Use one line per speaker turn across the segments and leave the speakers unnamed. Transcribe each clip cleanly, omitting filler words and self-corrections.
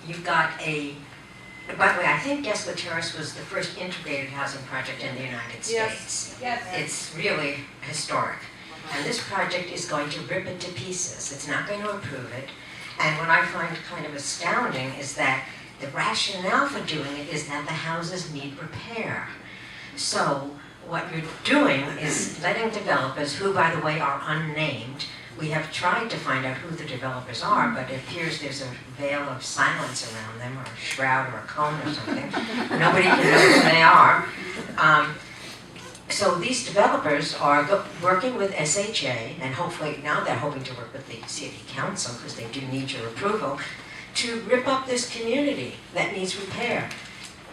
you've got a, by the way, I think Yesler Terrace was the first integrated housing project in the United States.
Yes.
It's really historic. And this project is going to rip it to pieces. It's not going to approve it. And what I find kind of astounding is that the rationale for doing it is that the houses need repair. So what you're doing is letting developers, who by the way are unnamed, we have tried to find out who the developers are, but it appears there's a veil of silence around them, or a shroud or a cone or something. Nobody can know who they are. So these developers are working with SHA, and hopefully now they're hoping to work with the city council, because they do need your approval, to rip up this community that needs repair.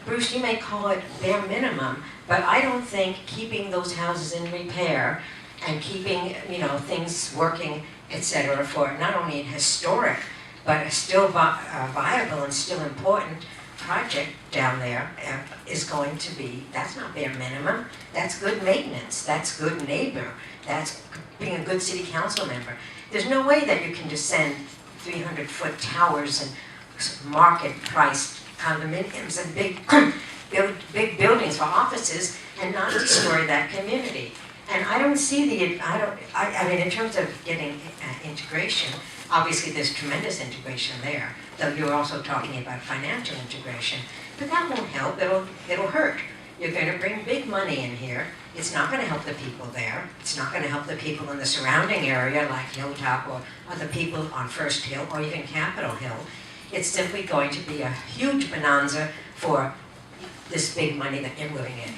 Bruce, you may call it bare minimum, but I don't think keeping those houses in repair and keeping, things working, etc., for not only an historic, but a still viable and still important project down there is going to be, that's not bare minimum, that's good maintenance, that's good neighbor, that's being a good city council member. There's no way that you can just send 300-foot towers and market-priced condominiums and big buildings for offices and not destroy that community. And I don't see I mean, in terms of getting integration, obviously there's tremendous integration there, though you're also talking about financial integration. But that won't help, it'll hurt. You're going to bring big money in here. It's not going to help the people there. It's not going to help the people in the surrounding area like Hilltop or other people on First Hill or even Capitol Hill. It's simply going to be a huge bonanza for this big money that you're moving in.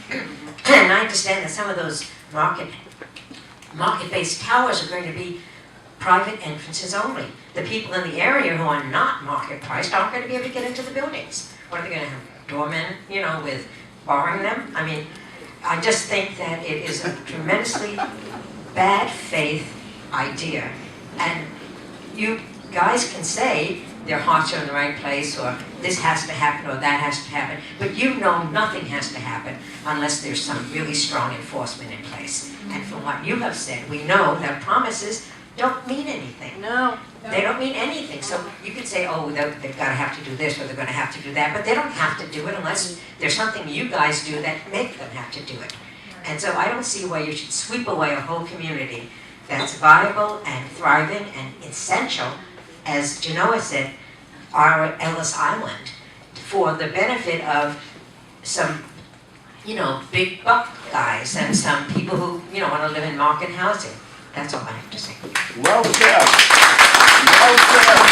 And I understand that some of those market-based towers are going to be private entrances only. The people in the area who are not market-priced aren't going to be able to get into the buildings. What are they going to have, doormen, with barring them? I mean, I just think that it is a tremendously bad faith idea. And you guys can say their hearts are in the right place, or this has to happen, or that has to happen, but nothing has to happen unless there's some really strong enforcement in place. And from what you have said, we know that promises don't mean anything.
No.
They don't mean anything. So you could say, oh, they've got to have to do this, or they're going to have to do that, but they don't have to do it unless there's something you guys do that make them have to do it. And so I don't see why you should sweep away a whole community that's viable and thriving and essential, as Genoa said, our Ellis Island, for the benefit of some, big buck guys and some people who, want to live in market housing. That's all I have to say.
Well said. Well said.